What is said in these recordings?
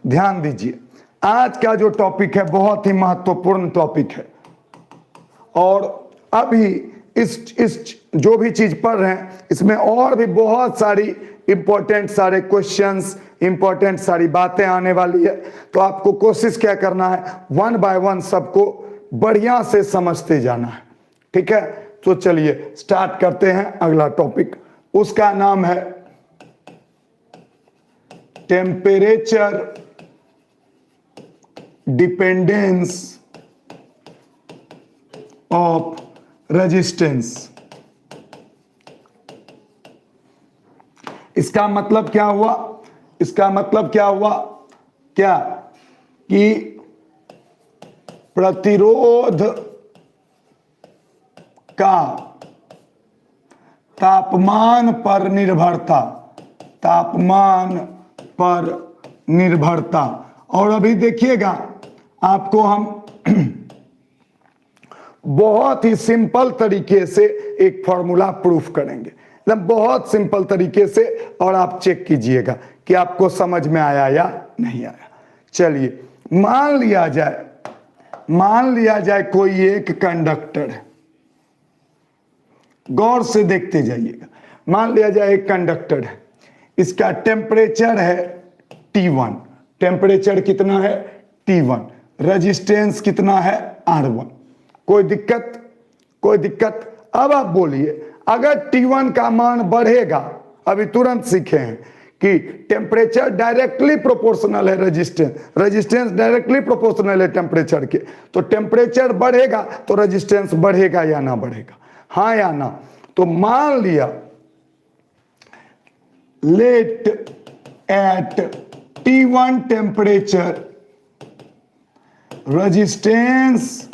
ध्यान दीजिए, आज का जो टॉपिक है बहुत ही महत्वपूर्ण टॉपिक है और अभी इस जो भी चीज पढ़ रहे हैं इसमें और भी बहुत सारी इंपॉर्टेंट सारे क्वेश्चंस, इंपॉर्टेंट सारी बातें आने वाली है। तो आपको कोशिश क्या करना है, वन बाय वन सबको बढ़िया से समझते जाना है। ठीक है, तो चलिए स्टार्ट करते हैं अगला टॉपिक। उसका नाम है टेम्परेचर डिपेंडेंस ऑफ रेजिस्टेंस। इसका मतलब क्या हुआ, इसका मतलब क्या हुआ, क्या कि प्रतिरोध का तापमान पर निर्भरता, तापमान पर निर्भरता। और अभी देखिएगा आपको हम बहुत ही सिंपल तरीके से एक फॉर्मूला प्रूफ करेंगे, मतलब बहुत सिंपल तरीके से, और आप चेक कीजिएगा कि आपको समझ में आया या नहीं आया। चलिए मान लिया जाए कोई एक कंडक्टर है, गौर से देखते जाइएगा। मान लिया जाए एक कंडक्टर है, इसका टेम्परेचर है T1, टेम्परेचर कितना है T1, रेजिस्टेंस कितना है R1। कोई दिक्कत, कोई दिक्कत। अब आप बोलिए अगर T1 का मान बढ़ेगा, अभी तुरंत सीखे हैं कि टेम्परेचर डायरेक्टली प्रोपोर्शनल है रेजिस्टेंस, रेजिस्टेंस डायरेक्टली प्रोपोर्शनल है टेम्परेचर के, तो टेम्परेचर बढ़ेगा तो रेजिस्टेंस बढ़ेगा या ना बढ़ेगा, हाँ या ना। तो मान लिया let at T1 temperature resistance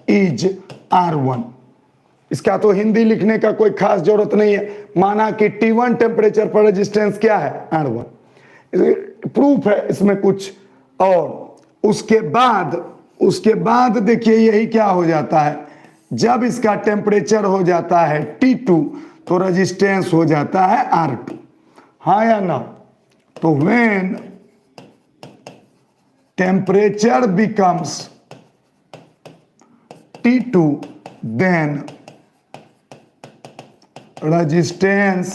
is R1। इसका तो हिंदी लिखने का कोई खास जरूरत नहीं है, माना कि T1 टेम्परेचर पर रेजिस्टेंस क्या है R1, प्रूफ है इसमें कुछ। और उसके बाद देखिए यही क्या हो जाता है, जब इसका टेम्परेचर हो जाता है T2 तो रेजिस्टेंस हो जाता है R2, हाँ या ना। तो when temperature becomes T2 then resistance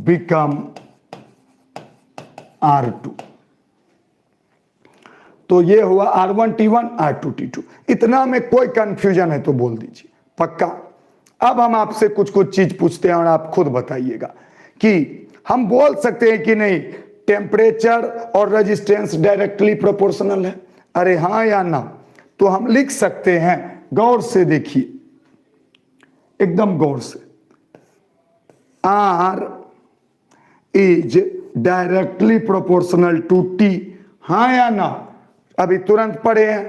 become R2। तो ये हुआ R1 T1 R2 T2। इतना में कोई कंफ्यूजन है तो बोल दीजिए, पक्का। अब हम आपसे कुछ कुछ चीज पूछते हैं और आप खुद बताइएगा कि हम बोल सकते हैं कि नहीं टेम्परेचर और रेजिस्टेंस डायरेक्टली प्रोपोर्शनल है, अरे हाँ या ना। तो हम लिख सकते हैं, गौर से देखिए, एकदम गौर से, R is directly proportional to T, हाँ या ना। अभी तुरंत पढ़े हैं,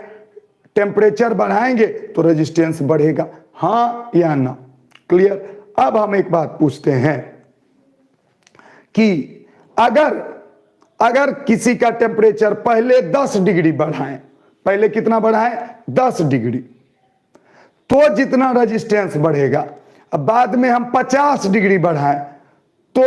टेम्परेचर बढ़ाएंगे तो रेजिस्टेंस बढ़ेगा, हाँ या ना। क्लियर। अब हम एक बात पूछते हैं कि अगर किसी का टेम्परेचर पहले 10 डिग्री बढ़ाएं, पहले कितना बढ़ाएं 10 डिग्री, तो जितना रेजिस्टेंस बढ़ेगा। अब बाद में हम 50 डिग्री बढ़ाएं तो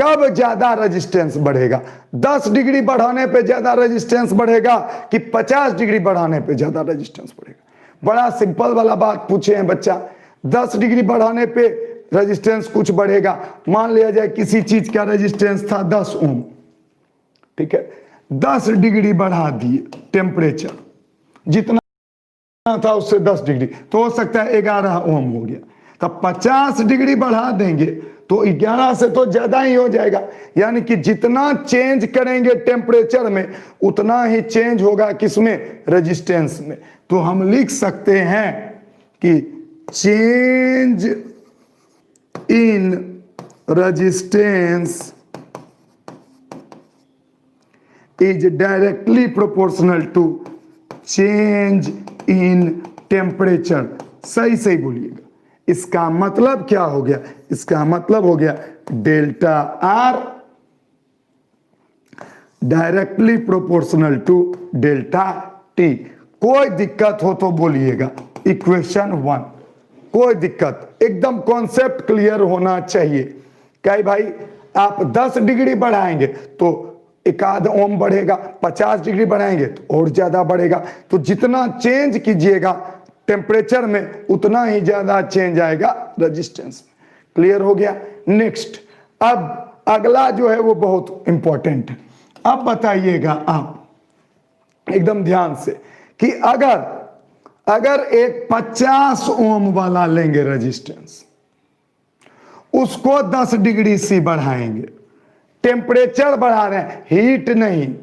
कब ज्यादा रेजिस्टेंस बढ़ेगा, 10 डिग्री बढ़ाने पे ज्यादा रेजिस्टेंस बढ़ेगा कि 50 डिग्री बढ़ाने पे ज्यादा रेजिस्टेंस बढ़ेगा। बड़ा सिंपल वाला बात पूछे हैं बच्चा। 10 डिग्री बढ़ाने पे रेजिस्टेंस कुछ बढ़ेगा, मान लिया जाए किसी चीज का रेजिस्टेंस था 10 ओम, ठीक है, 10 डिग्री बढ़ा दिए टेम्परेचर, जितना था उससे 10 डिग्री, तो हो सकता है 11 ओम हो गया। तब 50 डिग्री बढ़ा देंगे तो 11 से तो ज्यादा ही हो जाएगा, यानी कि जितना चेंज करेंगे टेम्परेचर में उतना ही चेंज होगा किसमें, रेजिस्टेंस में। तो हम लिख सकते हैं कि change in resistance is directly proportional to change in temperature। सही बोलिएगा। इसका मतलब क्या हो गया, इसका मतलब हो गया delta R directly proportional to delta T। कोई दिक्कत हो तो बोलिएगा। इक्वेशन 1, कोई दिक्कत, एकदम कॉन्सेप्ट क्लियर होना चाहिए। क्या भाई आप 10 डिग्री बढ़ाएंगे तो 1 ओम बढ़ेगा, 50 डिग्री बढ़ाएंगे तो और ज्यादा बढ़ेगा। तो जितना चेंज कीजिएगा टेम्परेचर में उतना ही ज्यादा चेंज आएगा रेजिस्टेंस। क्लियर हो गया। नेक्स्ट, अब अगला जो है वो बहुत इंपॉर्टेंट है। अब बताइएगा आप एकदम ध्यान से कि अगर एक 50 ओम वाला लेंगे रेजिस्टेंस, उसको 10 डिग्री सी बढ़ाएंगे, टेम्परेचर बढ़ा रहे हैं, हीट नहीं,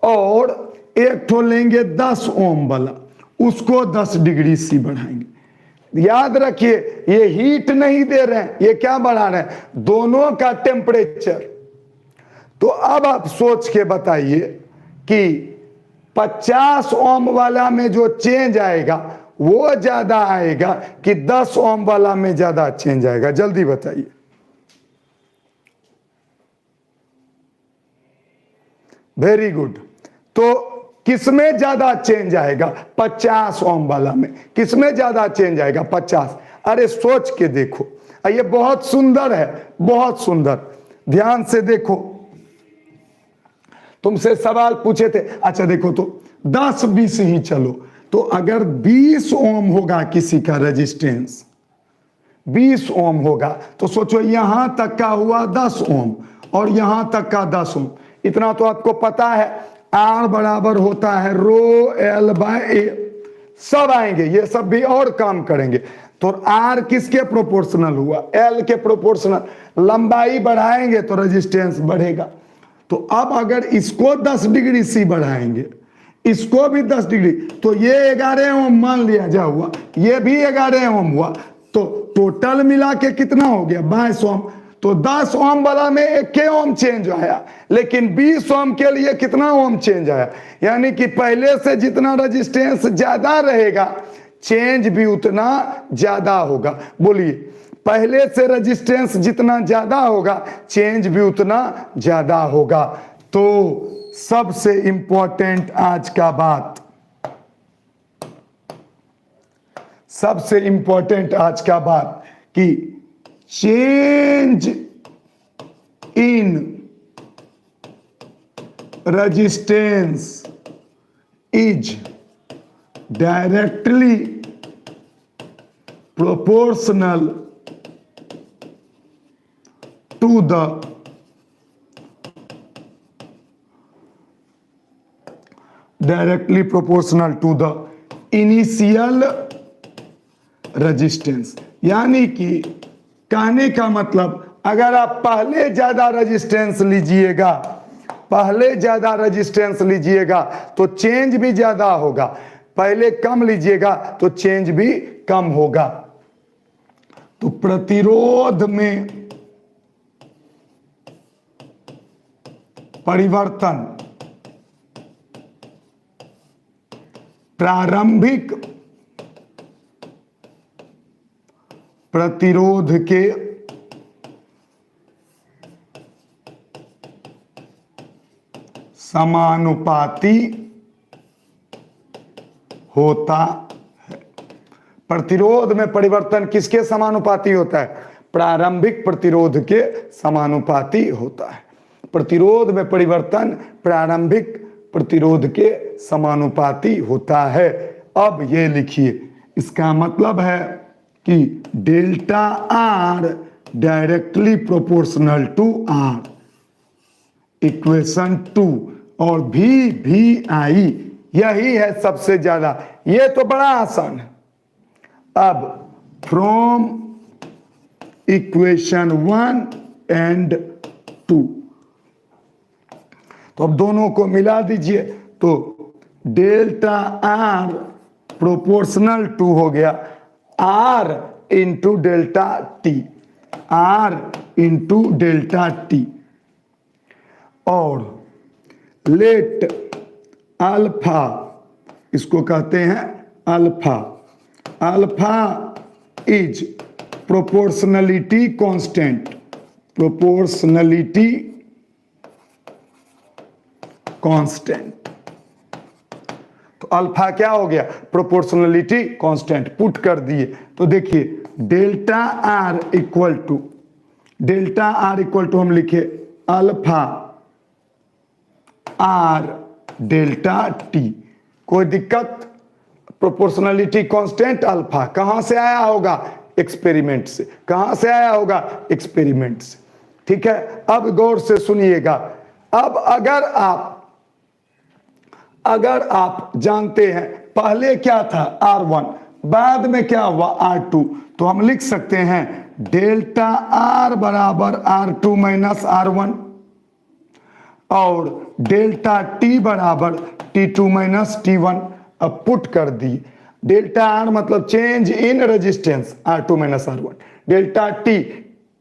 और एक ठो लेंगे 10 ओम वाला, उसको 10 डिग्री सी बढ़ाएंगे। याद रखिए ये हीट नहीं दे रहे हैं, ये क्या बढ़ा रहे हैं, दोनों का टेम्परेचर। तो अब आप सोच के बताइए कि 50 ओम वाला में जो चेंज आएगा वो ज्यादा आएगा कि 10 ओम वाला में ज्यादा चेंज आएगा? जल्दी बताइए। Very good. तो किसमें ज्यादा चेंज आएगा? 50 ओम वाला में। किसमें ज्यादा चेंज आएगा? 50। अरे सोच के देखो, ये बहुत सुंदर है, बहुत सुंदर। ध्यान से देखो, तुमसे सवाल पूछे थे। अच्छा देखो तो 10-20 ही चलो, तो अगर 20 ओम होगा किसी का रेजिस्टेंस, 20 ओम होगा, तो सोचो यहां तक का हुआ 10 ओम और यहां तक का 10 ओम। इतना तो आपको पता है, आर बराबर होता है रो एल बाय ए। सब आएंगे, ये सब भी और काम करेंगे। तो आर किसके प्रोपोर्शनल हुआ? एल के प्रोपोर्शनल। लंबाई बढ़ाएंगे तो रेजिस्टेंस बढ़ेगा। तो अब अगर इसको 10 डिग्री सी बढ़ाएंगे, इसको भी 10 डिग्री, तो ये 11 ओम मान लिया जा हुआ, ये भी 11 ओम हुआ, तो टोटल मिला के कितना हो गया? 22 ओम। तो 10 ओम वाला में 1 ओम चेंज आया, लेकिन 20 ओम के लिए कितना ओम चेंज आया? यानी कि पहले से जितना रेजिस्टेंस ज्यादा रहेगा चेंज भी उतना ज्यादा होगा। बोलिए, पहले से रेजिस्टेंस जितना ज्यादा होगा चेंज भी उतना ज्यादा होगा। तो सबसे इंपॉर्टेंट आज का बात, सबसे इंपॉर्टेंट आज का बात कि change in resistance is directly proportional to the initial resistance. यानी कि कहने का मतलब, अगर आप पहले ज्यादा रेजिस्टेंस लीजिएगा, पहले ज्यादा रेजिस्टेंस लीजिएगा तो चेंज भी ज्यादा होगा, पहले कम लीजिएगा तो चेंज भी कम होगा। तो प्रतिरोध में परिवर्तन प्रारंभिक प्रतिरोध के समानुपाती होता है। प्रतिरोध में परिवर्तन किसके समानुपाती होता है? प्रारंभिक प्रतिरोध के समानुपाती होता है। प्रतिरोध में परिवर्तन प्रारंभिक प्रतिरोध के समानुपाती होता है। अब ये लिखिए, इसका मतलब है कि delta R directly proportional to R, equation 2, और भी आई, यही है सबसे ज्यादा। ये तो बड़ा आसान है। अब फ्रॉम इक्वेशन 1 एंड 2, तो अब दोनों को मिला दीजिए, तो डेल्टा आर प्रोपोर्शनल टू हो गया R into delta T, R into delta T, और लेट अल्फा, इसको कहते हैं alpha, alpha is proportionality constant, proportionality constant. तो अल्फा क्या हो गया? Proportionality constant. पुट कर दिए तो देखिए डेल्टा आर इक्वल टू हम लिखे अल्फा आर डेल्टा टी। कोई दिक्कत? प्रोपोर्शनलिटी कांस्टेंट अल्फा कहां से आया होगा? एक्सपेरिमेंट से। कहां से आया होगा? एक्सपेरिमेंट से। ठीक है, अब गौर से सुनिएगा। अब अगर आप जानते हैं पहले क्या था R1, बाद में क्या हुआ R2, तो हम लिख सकते हैं डेल्टा R बराबर R2 माइनस R1 और डेल्टा T बराबर T2 माइनस T1। अब पुट कर दी। डेल्टा R मतलब change in resistance R2 minus R1, delta T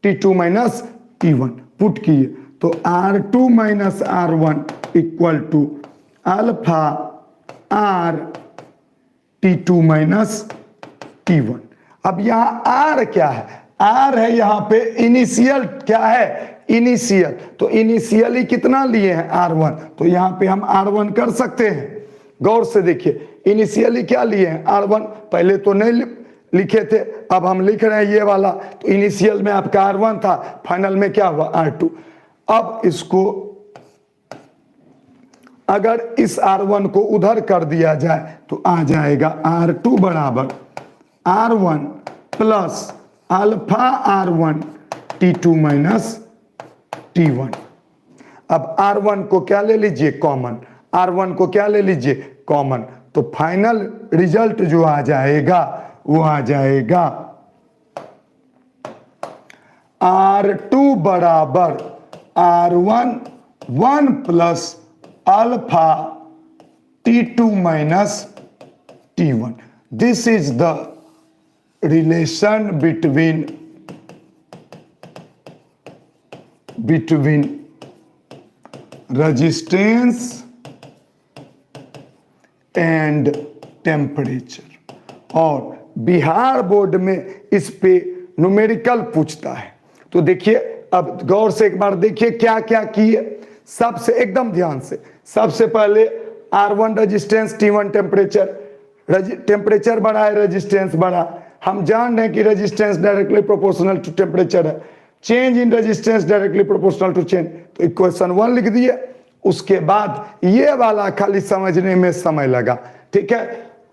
T2 minus T1 put किए तो R2 minus R1 equal to alpha R T2 minus T1। अब यहां R क्या है? R है यहां पे इनिशियल। क्या है? इनिशियल। तो इनिशियली कितना लिए हैं? R1। तो यहां पे हम R1 कर सकते हैं। गौर से देखिए, इनिशियली क्या लिए हैं? R1। पहले तो नहीं लिखे थे, अब हम लिख रहे हैं ये वाला। तो इनिशियल में आपका R1 था, फाइनल में क्या हुआ? R2। अब इसको अगर इस R1 को उधर कर दिया जाए तो आ जाएगा R2 बराबर R1 plus alpha R1 T2 minus T1। अब R1 को क्या ले लीजिए? कॉमन। R1 को क्या ले लीजिए? कॉमन। तो फाइनल रिजल्ट जो आ जाएगा वो आ जाएगा R2 बराबर R1 1 plus alpha T2 minus T1। This is the relation between resistance and temperature. और बिहार बोर्ड में इस पे न्यूमेरिकल पूछता है। तो देखिए, अब गौर से एक बार देखिए क्या क्या किए। सबसे एकदम ध्यान से, सबसे पहले R1 resistance, T1 temperature. Temperature बढ़ा है, रेजिस्टेंस बढ़ा। हम जान रहे हैं कि resistance directly proportional to temperature है। Change in resistance directly proportional to change. तो इक्वेशन 1 लिख दिए। उसके बाद ये वाला खाली समझने में समय लगा। ठीक है,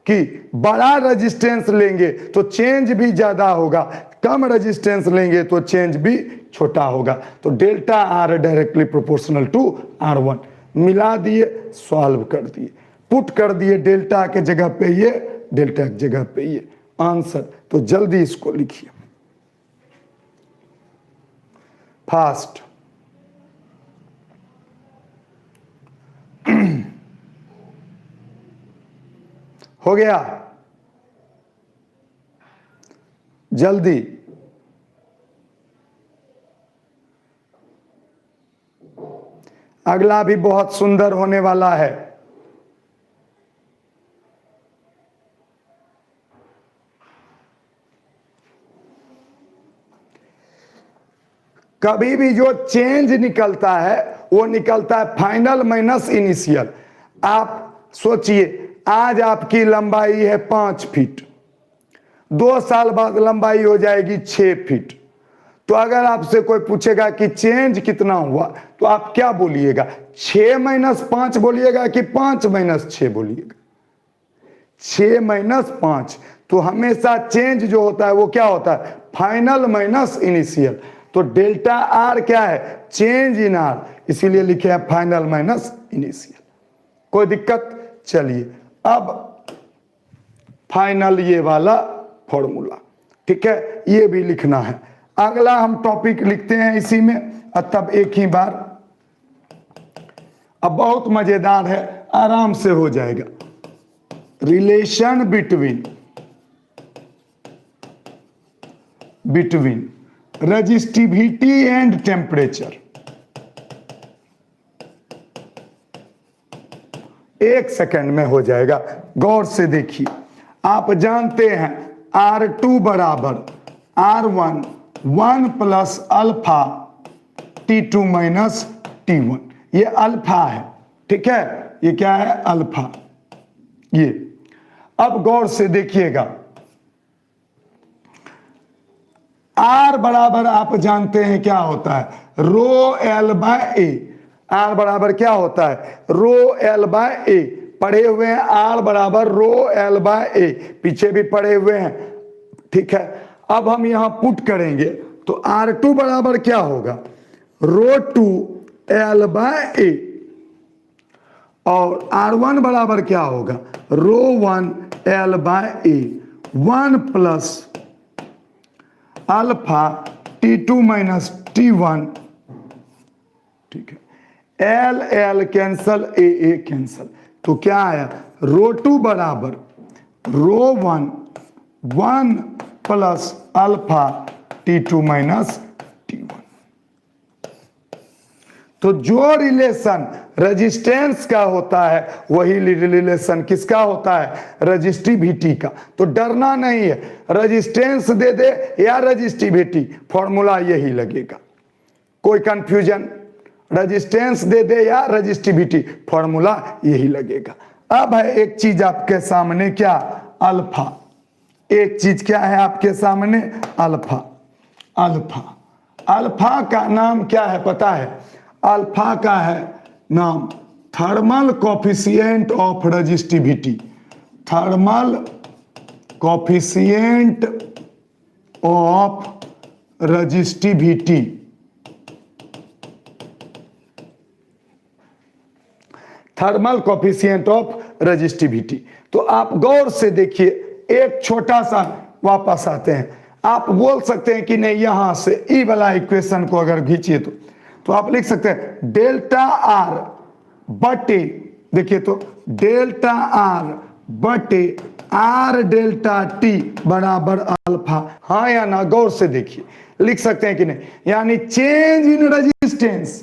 कि बड़ा रेजिस्टेंस लेंगे तो चेंज भी ज्यादा होगा, कम रेजिस्टेंस लेंगे तो चेंज भी छोटा होगा। तो delta R directly proportional to R1 मिला दिए, सॉल्व कर दिए, पुट कर दिए। डेल्टा के जगह पे ये, डेल्टा की जगह पे ये आंसर। तो जल्दी इसको लिखिए फास्ट। हो गया? जल्दी। अगला भी बहुत सुंदर होने वाला है। कभी भी जो चेंज निकलता है वो निकलता है फाइनल माइनस इनिशियल। आप सोचिए, आज आपकी लंबाई है 5 फीट, 2 साल बाद लंबाई हो जाएगी 6 फीट। तो अगर आपसे कोई पूछेगा कि चेंज कितना हुआ, तो आप क्या बोलिएगा? 6 माइनस 5 बोलिएगा कि 5 माइनस 6 बोलिएगा? 6 माइनस 5। तो हमेशा चेंज जो होता है वो क्या होता है? Final minus initial. तो डेल्टा R क्या है? चेंज इन R, इसीलिए लिखे हैं फाइनल माइनस इनिशियल। कोई दिक्कत? चलिए, अब फाइनल ये वाला फॉर्मूला। ठीक है, ये भी लिखना है। अगला हम टॉपिक लिखते हैं इसी में, तब एक ही बार। अब बहुत मजेदार है, आराम से हो जाएगा। Relation between resistivity and temperature. 1 second में हो जाएगा, गौर से देखिए। आप जानते हैं R2 बराबर R1 1 plus alpha T2 minus T1। ये अल्फा है। ठीक है, ये क्या है? अल्फा। ये अब गौर से देखिएगा, आर बराबर आप जानते हैं क्या होता है, rho L by A. R बराबर क्या होता है, रो एल बाय ए। पढ़े हुए हैं आर बराबर रो एल बाय ए, पीछे भी पढ़े हुए हैं, ठीक है। अब हम यहां पुट करेंगे तो R2 बराबर क्या होगा, rho two L by A, और R1 बराबर क्या होगा, rho one L by A, 1 plus alpha T2 minus T1, ठीक है। L L cancel, A A cancel, तो क्या आया, रो टू बराबर rho one 1 plus alpha T2 minus T1। तो जो रिलेशन रेजिस्टेंस का होता है वही रिलेशन किसका होता है, रेजिस्टिविटी का। तो डरना नहीं है, रेजिस्टेंस दे दे या रेजिस्टिविटी, फॉर्मूला यही लगेगा, कोई कंफ्यूजन, रेजिस्टेंस दे दे या रेजिस्टिविटी, फॉर्मूला यही लगेगा। अब है एक चीज आपके सामने, क्या, अल्फा। एक चीज क्या है आपके सामने, अल्फा। अल्फा, अल्फा का नाम क्या है पता है, अल्फा का है नाम thermal coefficient of resistivity. Thermal coefficient of resistivity. Thermal coefficient of resistivity. तो आप गौर से देखिए, एक छोटा सा वापस आते हैं, आप बोल सकते हैं कि नहीं यहां से ई वाला इक्वेशन को अगर खींचिए तो आप लिख सकते हैं डेल्टा आर बटे, देखिए तो डेल्टा आर बटे आर डेल्टा टी बराबर अल्फा। हाँ या ना, गौर से देखिए, लिख सकते हैं कि नहीं, यानी change in resistance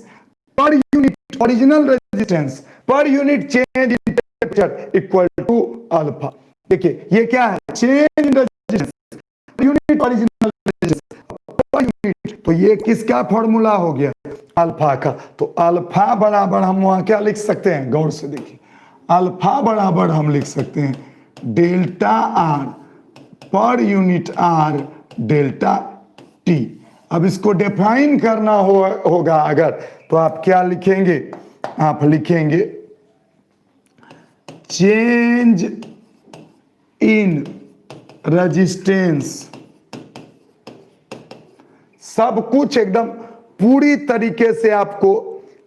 per unit, original resistance per unit change in temperature equal to alpha. देखिए ये क्या है, change in resistance per unit original resistance per unit, तो ये किसका फॉर्मूला हो गया, अल्फा का। तो अल्फा बराबर हम वहां क्या लिख सकते हैं, गौर से देखिए, अल्फा बराबर हम लिख सकते हैं delta R per unit R delta T. अब इसको डिफाइन करना होगा अगर, तो आप क्या लिखेंगे, आप लिखेंगे चेंज इन रेजिस्टेंस। सब कुछ एकदम पूरी तरीके से आपको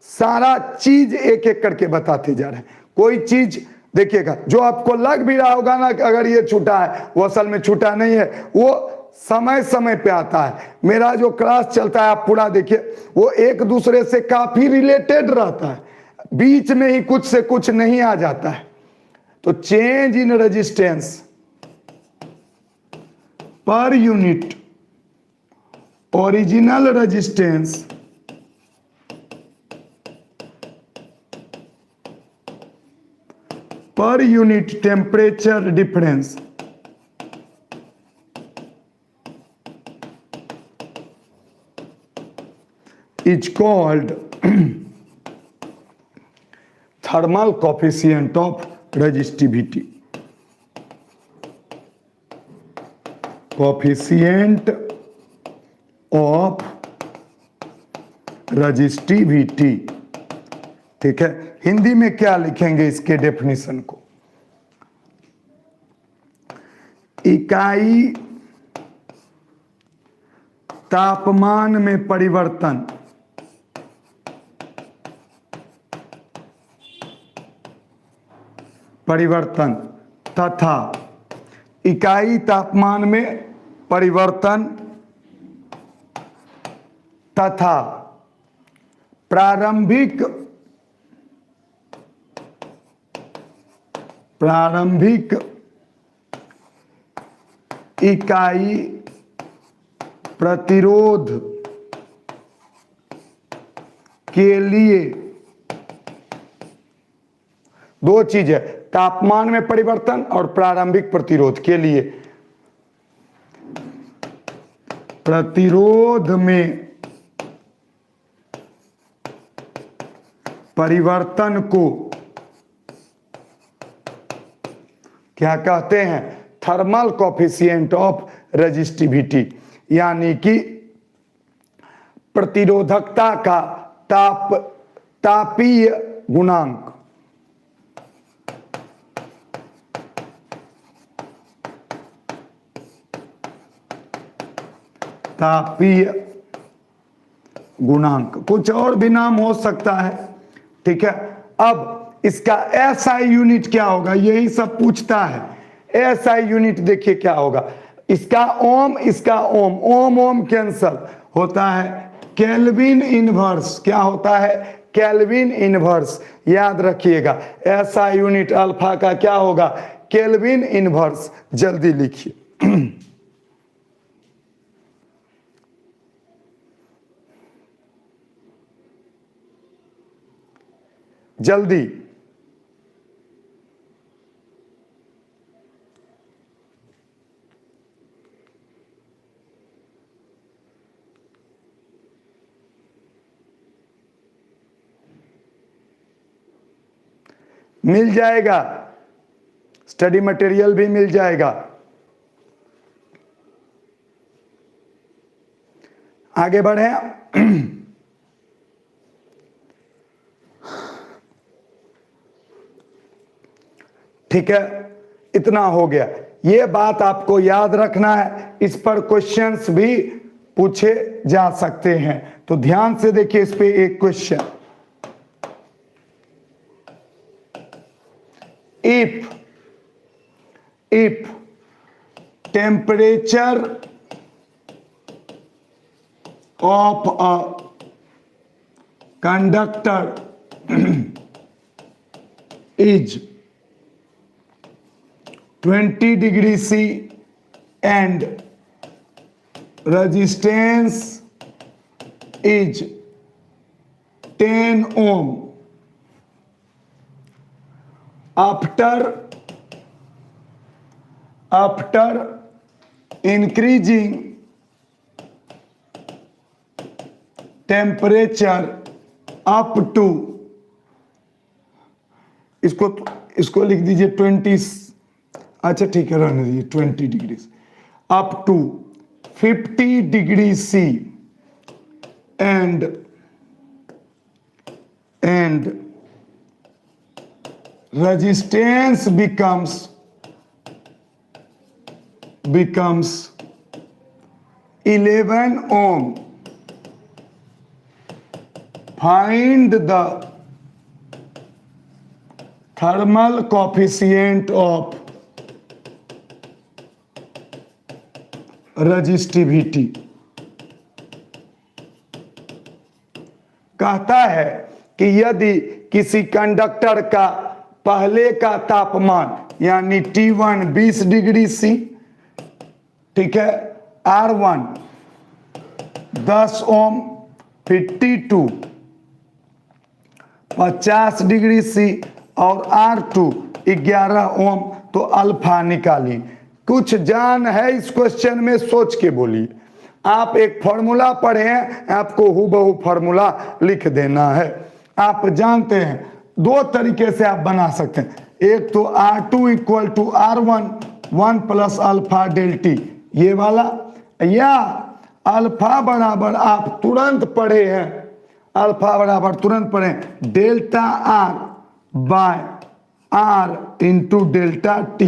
सारा चीज एक एक करके बताते जा रहे हैं। कोई चीज देखिएगा जो आपको लग भी रहा होगा ना अगर ये छूटा है, वो असल में छूटा नहीं है, वो समय समय पे आता है। मेरा जो क्लास चलता है आप पूरा देखिए, वो एक दूसरे से काफी रिलेटेड रहता है, बीच में ही कुछ से कुछ नहीं आ जाता है। तो change in resistance per unit original resistance per unit temperature difference is called thermal coefficient of resistivity. Coefficient of resistivity, ठीक है। हिंदी में क्या लिखेंगे इसके डेफिनेशन को, इकाई तापमान में परिवर्तन तथा इकाई तापमान में परिवर्तन तथा प्रारंभिक इकाई प्रतिरोध के लिए, दो चीज है, तापमान में परिवर्तन और प्रारंभिक प्रतिरोध के लिए। प्रतिरोध में परिवर्तन को क्या कहते हैं, थर्मल कोफिशिएंट ऑफ रेजिस्टिविटी। यानी कि प्रतिरोधकता का तापीय गुणांक। तापीय गुणांक, कुछ और भी नाम हो सकता है, ठीक है। अब इसका एसआई यूनिट क्या होगा, यही सब पूछता है। एसआई यूनिट देखिए क्या होगा, इसका ओम, इसका ओम, ओम ओम कैंसल होता है केल्विन इनवर्स। क्या होता है, केल्विन इनवर्स। याद रखिएगा एसआई यूनिट अल्फा का क्या होगा, केल्विन इनवर्स। जल्दी लिखिए जल्दी। मिल जाएगा, स्टडी मटेरियल भी मिल जाएगा। आगे बढ़े। ठीक है, इतना हो गया। ये बात आपको याद रखना है, इस पर क्वेश्चंस भी पूछे जा सकते हैं। तो ध्यान से देखिए इस पे एक question, if temperature of a conductor is 20 degree C and resistance is 10 ohm, after increasing temperature up to, इसको लिख दीजिए 20, अच्छा ठीक है रहने दीजिए 20 degree, up to 50 degree C and resistance becomes 11 ohm. Find the thermal coefficient of resistivity। कहता है कि यदि किसी कंडक्टर का पहले का तापमान यानी T1 20 डिग्री C, ठीक है, R1 10 ओम, 52 50 डिग्री C और R2 11 ओम, तो अल्फा निकाली। कुछ जान है इस क्वेश्चन में, सोच के बोलिए। आप एक फॉर्मूला पढ़े हैं, आपको हूबहू फॉर्मूला लिख देना है। आप जानते हैं दो तरीके से आप बना सकते हैं, एक तो R2 equal to R1 1 plus alpha delta, ये वाला, या अल्फा बराबर आप तुरंत पढ़े हैं, अल्फा बराबर तुरंत पढ़े delta R by R into delta T।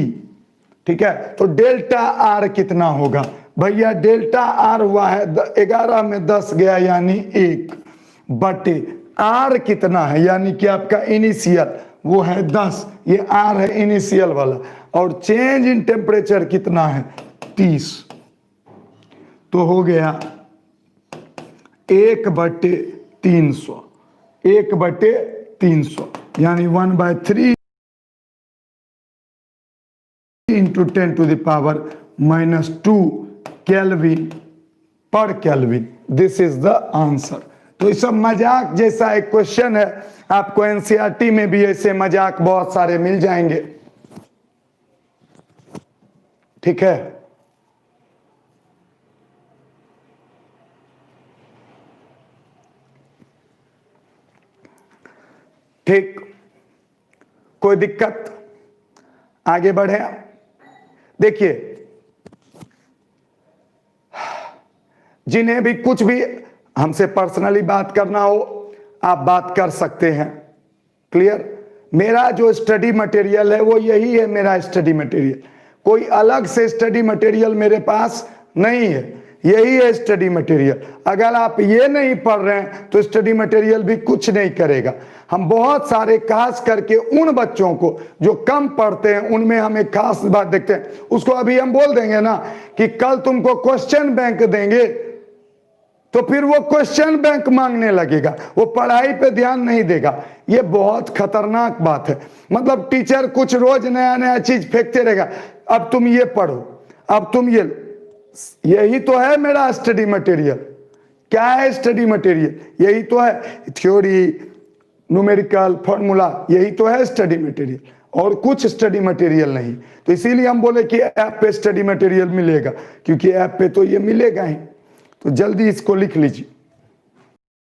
ठीक है, तो डेल्टा R कितना होगा भैया, डेल्टा R हुआ है 11 में 10 गया यानी 1 बटे R कितना है, यानी कि आपका इनिशियल वो है 10, ये R है इनिशियल वाला, और चेंज इन टेम्परेचर कितना है 30, तो हो गया 1/300, 1/300 यानी 1/3 into 10 to the power -2 kelvin per kelvin. This is the answer. तो ये सब मजाक जैसा एक क्वेश्चन है, आपको एनसीईआरटी में भी ऐसे मजाक बहुत सारे मिल जाएंगे, ठीक है। ठीक, कोई दिक्कत, आगे बढ़े। देखिए जिन्हें भी कुछ भी हमसे पर्सनली बात करना हो आप बात कर सकते हैं। क्लियर? मेरा जो स्टडी मटेरियल है वो यही है, मेरा स्टडी मटेरियल, कोई अलग से स्टडी मटेरियल मेरे पास नहीं है, यही है स्टडी मटेरियल। अगर आप ये नहीं पढ़ रहे हैं तो स्टडी मटेरियल भी कुछ नहीं करेगा। हम बहुत सारे खास करके उन बच्चों को जो कम पढ़ते हैं उनमें हम एक खास बात देखते हैं, उसको अभी हम बोल देंगे ना कि कल तुमको क्वेश्चन बैंक देंगे तो फिर वो क्वेश्चन बैंक मांगने लगेगा, वो पढ़ाई पे ध्यान नहीं देगा। ये बहुत खतरनाक बात है। मतलब टीचर कुछ रोज नया नया चीज फेंकते रहेगा, अब तुम ये पढ़ो, अब तुम ये, यही तो है मेरा स्टडी मटेरियल। क्या है स्टडी मटेरियल? यही तो है, थ्योरी, न्यूमेरिकल, फॉर्मूला, यही तो है स्टडी मटेरियल, और कुछ स्टडी मटेरियल नहीं। तो इसीलिए हम बोले कि ऐप पे स्टडी मटेरियल मिलेगा, क्योंकि ऐप पे तो ये मिलेगा ही। तो जल्दी इसको लिख लीजिए।